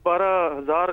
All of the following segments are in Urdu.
12,000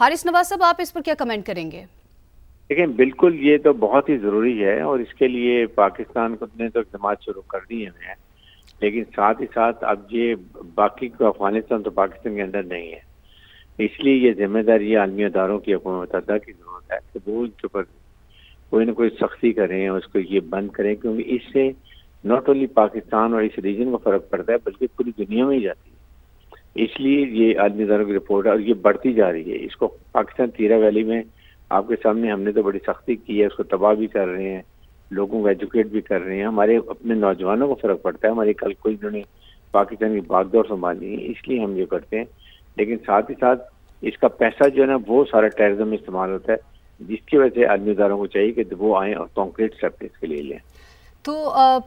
حارث نواز صاحب آپ اس پر کیا کمنٹ کریں گے؟ دیکھیں بالکل یہ تو بہت ہی ضروری ہے اور اس کے لیے پاکستان کو نے تو اقدامات شروع کر دیے ہیں، لیکن ساتھ ہی ساتھ اب یہ باقی کو افغانستان تو پاکستان کے اندر نہیں ہے، اس لیے یہ ذمہ داری عالمی اداروں کی اقوام متحدہ کی ضرورت ہے کہ وہ ان کے اوپر کوئی نہ کوئی سختی کریں اور اس کو یہ بند کریں، کیونکہ اس سے ناٹ اونلی پاکستان اور اس ریجن کو فرق پڑتا ہے بلکہ پوری دنیا میں ہی جاتی ہے۔ اس لیے یہ عالمی اداروں کی رپورٹ ہے اور یہ بڑھتی جا رہی ہے۔ اس کو پاکستان تیرا ویلی میں آپ کے سامنے ہم نے تو بڑی سختی کی ہے، اس کو تباہ بھی کر رہے ہیں، لوگوں کو ایجوکیٹ بھی کر رہے ہیں، ہمارے اپنے نوجوانوں کو فرق پڑتا ہے، ہماری کل کوئی انہوں نے پاکستان کی باغ دور سنبھالنی ہے، اس لیے ہم یہ کرتے ہیں۔ لیکن ساتھ ہی ساتھ اس کا پیسہ جو ہے نا وہ سارا ٹیررزم میں استعمال ہوتا ہے، جس کی وجہ سے عالمی اداروں کو چاہیے کہ وہ آئیں اور کانکریٹ اسٹیپ اس کے لیے لیں۔ تو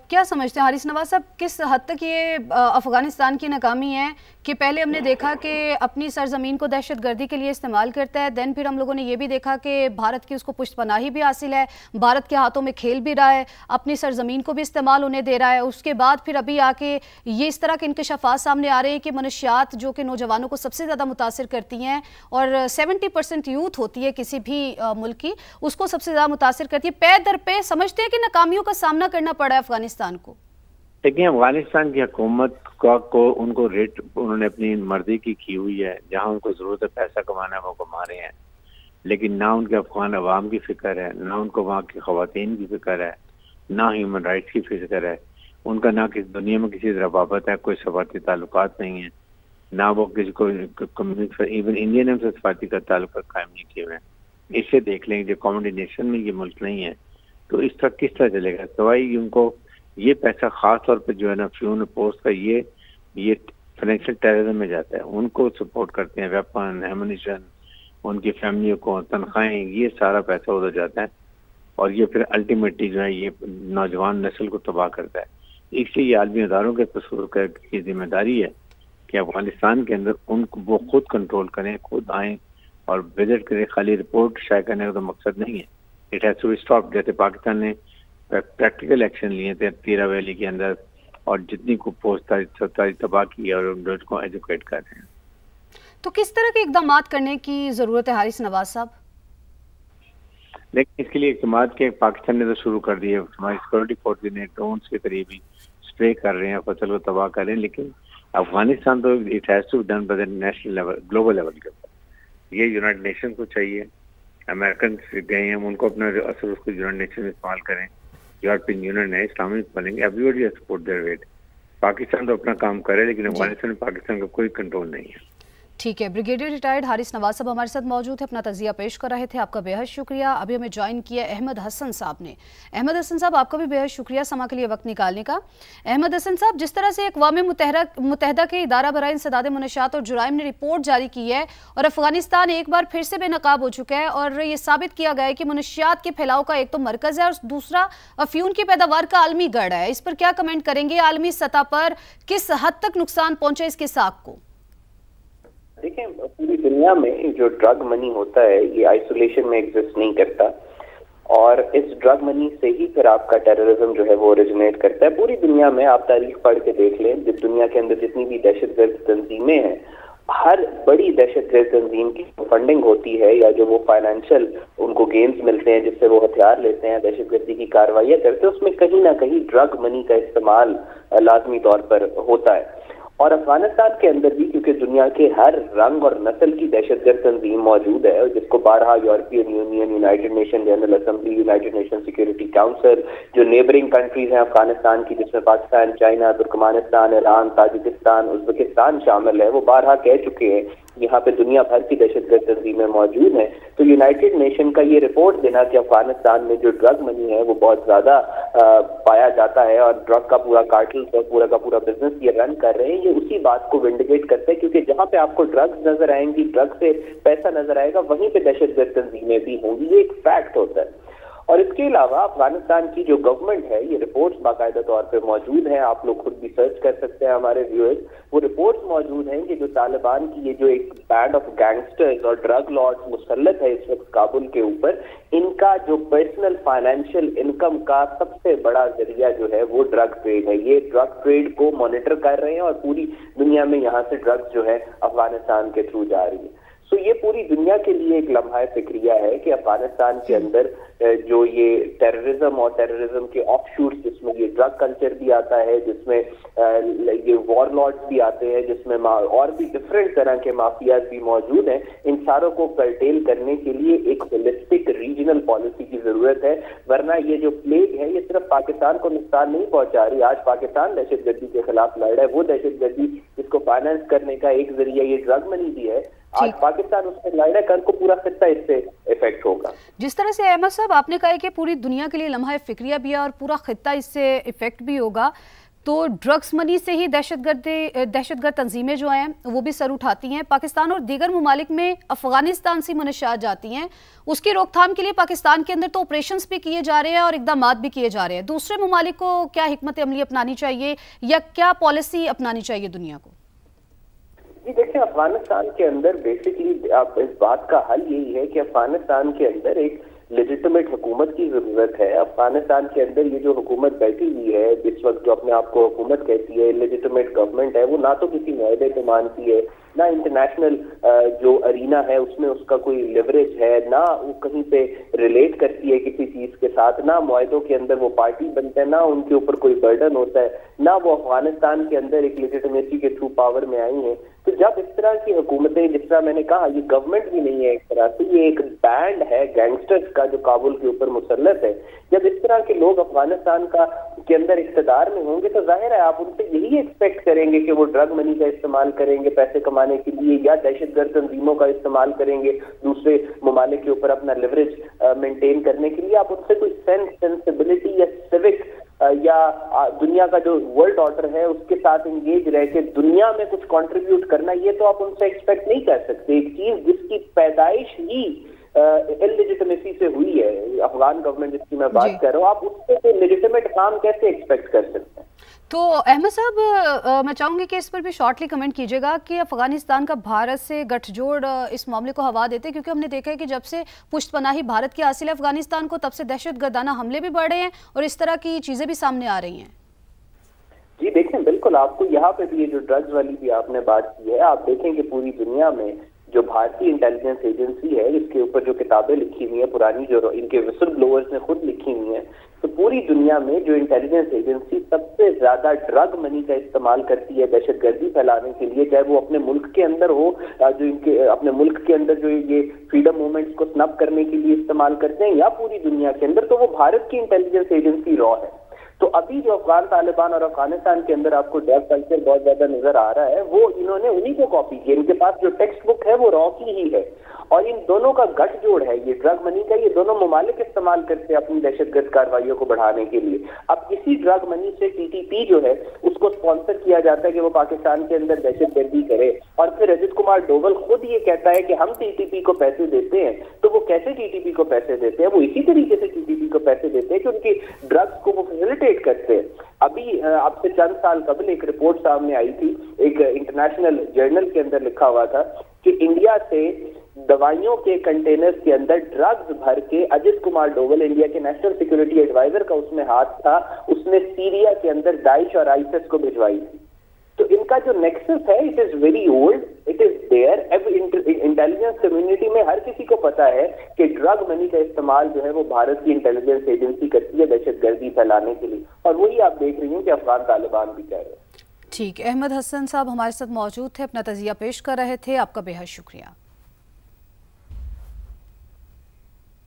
کیا سمجھتے ہیں حارث نواز صاحب کس حد تک یہ افغانستان کی ناکامی ہے کہ پہلے ہم نے دیکھا کہ اپنی سرزمین کو دہشت گردی کے لیے استعمال کرتا ہے، دین پھر ہم لوگوں نے یہ بھی دیکھا کہ بھارت کی اس کو پشت پناہی بھی حاصل ہے، بھارت کے ہاتھوں میں کھیل بھی رہا ہے، اپنی سرزمین کو بھی استعمال ہونے دے رہا ہے، اس کے بعد پھر ابھی آ کے یہ اس طرح کے انکشافات سامنے آ رہے ہیں کہ منشیات جو کہ نوجوانوں کو سب سے زیادہ متاثر کرتی ہیں اور 70% یوتھ ہوتی ہے کسی بھی ملک کی، اس کو سب سے زیادہ متاثر کرتی ہے، پے در پے سمجھتے ہیں کہ ناکامیوں کا سامنا کرنا پڑا ہے افغانستان کو؟ دیکھیں افغانستان کی حکومت کو ان کو ریٹ انہوں نے اپنی مرضی کی ہوئی ہے، جہاں ان کو ضرورت ہے پیسہ کمانا ہے وہ کما رہے ہیں، لیکن نہ ان کے افغان عوام کی فکر ہے، نہ ان کو وہاں کی خواتین کی فکر ہے، نہ ہیومن رائٹس کی فکر ہے، ان کا نہ کسی دنیا میں کسی طرح بابت ہے، کوئی سفارتی تعلقات نہیں ہیں، نہ وہ کسی کو ایون انڈین ہم سے سفارتی کا تعلق قائم نہیں کیے ہوئے ہیں۔ اسے دیکھ لیں جو کمبینیشن میں یہ ملک نہیں ہے تو اس طرح کس طرح چلے گا؟ سوائے ان کو یہ پیسہ خاص طور پہ جو ہے نا فیون پوسٹ کا یہ فائنینشیل ٹیررزم میں جاتا ہے، ان کو سپورٹ کرتے ہیں، ویپن ایمونیشن، ان کی فیملیوں کو تنخواہیں، یہ سارا پیسہ ادھر جاتا ہے اور یہ پھر الٹیمیٹلی جو ہے یہ نوجوان نسل کو تباہ کرتا ہے۔ اس لیے یہ عالمی اداروں کے قصور کی ذمہ داری ہے کہ افغانستان کے اندر ان کو وہ خود کنٹرول کریں، خود آئیں اور وزٹ کریں، خالی رپورٹ شائع کرنے کا تو مقصد نہیں ہے۔ اٹ ہیز ٹو اسٹاپ، جیسے پاکستان نے پریکٹیکل ایکشن لیے تھے تیرا ویلی کے اندر اور جتنی کو پوسٹ تباہ کی اور ان کو ایجوکیٹ کر رہے ہیں۔ تو کس طرح کے اقدامات کرنے کی ضرورت ہے حارث نواز صاحب؟ لیکن اس کے لیے اقدامات کے پاکستان نے تو شروع کر دیے، ہماری سیکورٹی فورسز نے ڈرونس کے قریب ہی اسپرے کر رہے ہیں، فصل کو تباہ کر رہے ہیں، لیکن افغانستان تو it has to done by the national level, global level کے اوپر۔ یہ یونائٹڈ نیشن کو چاہیے، امریکن گئے ہیں ان کو اپنا اثر اس کو یونائٹڈ نیشن میں استعمال کریں، یورپین یونین ہے، اسلامی بنیں گے، everybody support their weight. Pakistan تو اپنا کام کرے لیکن افغانستان میں پاکستان کا کوئی کنٹرول نہیں ہے۔ ٹھیک ہے، بریگیڈیئر ریٹائرڈ حارث نواز صاحب ہمارے ساتھ موجود ہے، اپنا تجزیہ پیش کر رہے تھے، آپ کا بے حد شکریہ۔ ابھی ہمیں جوائن کیا احمد حسن صاحب نے۔ احمد حسن صاحب آپ کا بھی بے حد شکریہ سما کے لیے وقت نکالنے کا۔ احمد حسن صاحب، جس طرح سے اقوام متحدہ کے ادارہ برائے انسداد منشیات اور جرائم نے رپورٹ جاری کی ہے اور افغانستان ایک بار پھر سے بے نقاب ہو چکا ہے اور یہ ثابت کیا گیا ہے کہ منشیات کے پھیلاؤ کا ایک تو مرکز ہے اور دوسرا افیون کی پیداوار کا عالمی گڑھ ہے، اس پر کیا کمنٹ کریں گے؟ عالمی سطح پر کس حد تک نقصان پہنچے اس کے ساکھ کو؟ دیکھیں پوری دنیا میں جو ڈرگ منی ہوتا ہے یہ آئسولیشن میں ایگزسٹ نہیں کرتا اور اس ڈرگ منی سے ہی پھر آپ کا ٹیررزم جو ہے وہ اوریجنیٹ کرتا ہے۔ پوری دنیا میں آپ تاریخ پڑھ کے دیکھ لیں، جس دنیا کے اندر جتنی بھی دہشت گرد تنظیمیں ہیں، ہر بڑی دہشت گرد تنظیم کی فنڈنگ ہوتی ہے یا جو وہ فائنینشیل ان کو گینز ملتے ہیں جس سے وہ ہتھیار لیتے ہیں، دہشت گردی کی کارروائیاں کرتے ہیں، اس میں کہیں نہ کہیں ڈرگ منی کا استعمال لازمی طور پر ہوتا ہے۔ اور افغانستان کے اندر بھی کیونکہ دنیا کے ہر رنگ اور نسل کی دہشت گرد تنظیم موجود ہے، جس کو بارہا European union, United nation general assembly, United nation security council, جو نیبرنگ کنٹریز ہیں افغانستان کی جس میں Pakistan, China, Turkmenistan, Iran, Tajikistan, Uzbekistan شامل ہے، وہ بارہا کہہ چکے ہیں یہاں پہ دنیا بھر کی دہشت گرد تنظیمیں موجود ہیں۔ تو یونائٹڈ نیشن کا یہ رپورٹ دینا کہ افغانستان میں جو ڈرگ منی ہے وہ بہت زیادہ پایا جاتا ہے اور ڈرگ کا پورا کارٹل پورا کا پورا بزنس یہ رن کر رہے ہیں، یہ اسی بات کو ونڈیکیٹ کرتا ہے کیونکہ جہاں پہ آپ کو ڈرگز نظر آئیں گی، ڈرگ سے پیسہ نظر آئے گا، وہیں پہ دہشت گرد تنظیمیں بھی ہوں گی، یہ ایک فیکٹ ہوتا ہے۔ اور اس کے علاوہ افغانستان کی جو گورنمنٹ ہے، یہ رپورٹس باقاعدہ طور پہ موجود ہیں، آپ لوگ خود بھی سرچ کر سکتے ہیں ہمارے ویورز، وہ رپورٹس موجود ہیں کہ جو طالبان کی یہ جو ایک بینڈ آف گینگسٹرز اور ڈرگ لارڈز مسلط ہے اس وقت کابل کے اوپر، ان کا جو پرسنل فائنینشیل انکم کا سب سے بڑا ذریعہ جو ہے وہ ڈرگ ٹریڈ ہے۔ یہ ڈرگ ٹریڈ کو مانیٹر کر رہے ہیں اور پوری دنیا میں یہاں سے ڈرگز جو ہے افغانستان کے تھرو جا رہی ہے۔ سو یہ پوری دنیا کے لیے ایک لمحہ فکریہ ہے کہ افغانستان کے اندر جو یہ ٹیررزم اور ٹیررزم کے آف شوٹس، جس میں یہ ڈرگ کلچر بھی آتا ہے، جس میں یہ وار لارڈز بھی آتے ہیں، جس میں اور بھی ڈفرینٹ طرح کے مافیاز بھی موجود ہیں، ان ساروں کو کرٹیل کرنے کے لیے ایک ہولسٹک ریجنل پالیسی کی ضرورت ہے. ورنہ یہ جو پلیگ ہے یہ صرف پاکستان کو نقصان نہیں پہنچا رہی. آج پاکستان دہشت گردی کے خلاف لڑ رہا ہے، وہ دہشت گردی جس کو فائنانس کرنے کا ایک ذریعہ یہ ڈرگ منی بھی ہے، آج پاکستان اس سے لڑ رہا ہے، کل کو پورا خطہ اس سے افیکٹ ہوگا. جس طرح سے احمد صاحب آپ نے کہا کہ پوری دنیا کے لیے لمحہ فکریہ بھی ہے اور پورا خطہ اس سے افیکٹ بھی ہوگا، تو ڈرگس منی سے ہی دہشت گرد تنظیمیں جو ہیں وہ بھی سر اٹھاتی ہیں. پاکستان اور دیگر ممالک میں افغانستان سے منشیات جاتی ہیں، اس کی روک تھام کے لیے پاکستان کے اندر تو آپریشنز بھی کیے جا رہے ہیں اور اقدامات بھی کیے جا رہے ہیں. دوسرے ممالک کو کیا حکمت عملی اپنانی چاہیے یا کیا پالیسی اپنانی چاہیے دنیا کو؟ جی دیکھیں، افغانستان کے اندر بیسکلی اس بات کا حل یہی ہے کہ افغانستان کے اندر ایک لیجیٹمیٹ حکومت کی ضرورت ہے. افغانستان کے اندر یہ جو حکومت بیٹھی ہوئی ہے اس وقت، جو اپنے آپ کو حکومت کہتی ہے، لیجیٹمیٹ گورنمنٹ ہے، وہ نہ تو کسی معاہدے کو مانتی ہے، نہ انٹرنیشنل جو ارینا ہے اس میں اس کا کوئی لیوریج ہے، نہ وہ کہیں پہ ریلیٹ کرتی ہے کسی چیز کے ساتھ، نہ معاہدوں کے اندر وہ پارٹی بنتے ہیں، نہ ان کے اوپر کوئی برڈن ہوتا ہے، نہ وہ افغانستان کے اندر ایک لیجیٹمیسی کے تھرو پاور میں آئی ہیں. تو جب اس طرح کی حکومتیں، جس طرح میں نے کہا یہ گورنمنٹ بھی نہیں ہے ایک طرح سے، یہ ایک بینڈ ہے گینگسٹرز کا جو کابل کے اوپر مسلط ہے، جب اس طرح کے لوگ افغانستان کے اندر اقتدار میں ہوں گے تو ظاہر ہے آپ ان سے یہی ایکسپیکٹ کریں گے کہ وہ ڈرگ منی کا استعمال کریں گے پیسے کمانے کے لیے، یا دہشت گرد تنظیموں کا استعمال کریں گے دوسرے ممالک کے اوپر اپنا لیوریج مینٹین کرنے کے لیے. آپ ان سے کوئی سینسبلٹی یا سیوک یا دنیا کا جو ورلڈ آرڈر ہے اس کے ساتھ انگیج رہ کے دنیا میں کچھ کنٹریبیوٹ کرنا، یہ تو آپ ان سے ایکسپیکٹ نہیں کر سکتے. ایک چیز جس کی پیدائش ہی انلیجیٹمیسی سے ہوئی ہے، افغان گورنمنٹ جس کی میں بات کر رہا ہوں، آپ اس سے کوئی لیجیٹمیٹ کام کیسے ایکسپیکٹ کر سکتے ہیں؟ تو احمد صاحب میں چاہوں گی کہ اس پر بھی شارٹلی کمنٹ کیجیے گا کہ افغانستان کا بھارت سے گٹھ جوڑ اس معاملے کو ہوا دیتے، کیونکہ ہم نے دیکھا ہے کہ جب سے پشت پناہی بھارت کی حاصل ہے افغانستان کو، تب سے دہشت گردانہ حملے بھی بڑھ رہے ہیں اور اس طرح کی چیزیں بھی سامنے آ رہی ہیں. جی دیکھیں، بالکل آپ کو یہاں پہ بھی یہ جو ڈرگز والی بھی آپ نے بات کی ہے، آپ دیکھیں کہ پوری دنیا میں جو بھارتی انٹیلیجنس ایجنسی ہے اس کے اوپر جو کتابیں لکھی ہوئی ہیں پرانی، جو ان کے وسل بلوورز نے خود لکھی ہوئی ہیں، تو پوری دنیا میں جو انٹیلیجنس ایجنسی سب سے زیادہ ڈرگ منی کا استعمال کرتی ہے دہشت گردی پھیلانے کے لیے، چاہے وہ اپنے ملک کے اندر ہو، جو ان کے اپنے ملک کے اندر جو یہ فریڈم موومنٹس کو سنپ کرنے کے لیے استعمال کرتے ہیں، یا پوری دنیا کے اندر، تو وہ بھارت کی انٹیلیجنس ایجنسی را ہے. تو ابھی جو افغان طالبان اور افغانستان کے اندر آپ کو ڈرگ کلچر بہت زیادہ نظر آ رہا ہے، وہ انہوں نے انہی کو کاپی کیا. ان کے پاس جو ٹیکسٹ بک ہے وہ را کی ہی ہے، اور ان دونوں کا گٹھ جوڑ ہے یہ ڈرگ منی کا. یہ دونوں ممالک استعمال کرتے ہیں اپنی دہشت گرد کارروائیوں کو بڑھانے کے لیے. اب اسی ڈرگ منی سے ٹی ٹی پی جو ہے اس کو اسپانسر کیا جاتا ہے کہ وہ پاکستان کے اندر دہشت گردی کرے، اور پھر رجت کمار ڈوبل خود یہ کہتا ہے کہ ہم ٹی ٹی پی کو پیسے دیتے ہیں. تو وہ کیسے ٹی ٹی پی کو پیسے دیتے ہیں؟ وہ اسی طریقے سے ٹی ٹی پی کو پیسے دیتے ہیں کہ ان کی ڈرگس کو وہ فیسیلیٹیٹ کرتے ہیں. ابھی اب سے چند سال قبل ایک رپورٹ سامنے آئی تھی، ایک انٹرنیشنل جرنل کے اندر لکھا ہوا تھا کہ انڈیا سے دوائیوں کے کنٹینرز کے اندر ڈرگز بھر کے اجت کمار ڈوول، انڈیا کے نیشنل سیکورٹی ایڈوائزر کا اس میں ہاتھ تھا، اس نے سیریا کے اندر داعش اور آئیسس کو بھجوائی تھی. تو ان کا جو نیکسس ہے it is very old, it is there. Intelligence community میں ہر کسی کو پتا ہے کہ ڈرگ منی کا استعمال جو ہے وہ بھارت کی انٹیلیجنس ایجنسی کرتی ہے دہشت گردی پھیلانے کے لیے، اور وہی آپ دیکھ رہی ہیں کہ افغان طالبان بھی کہہ رہے ہیں. ٹھیک، احمد حسن صاحب ہمارے ساتھ موجود تھے، اپنا تجزیہ پیش کر رہے تھے. آپ کا بے حد شکریہ.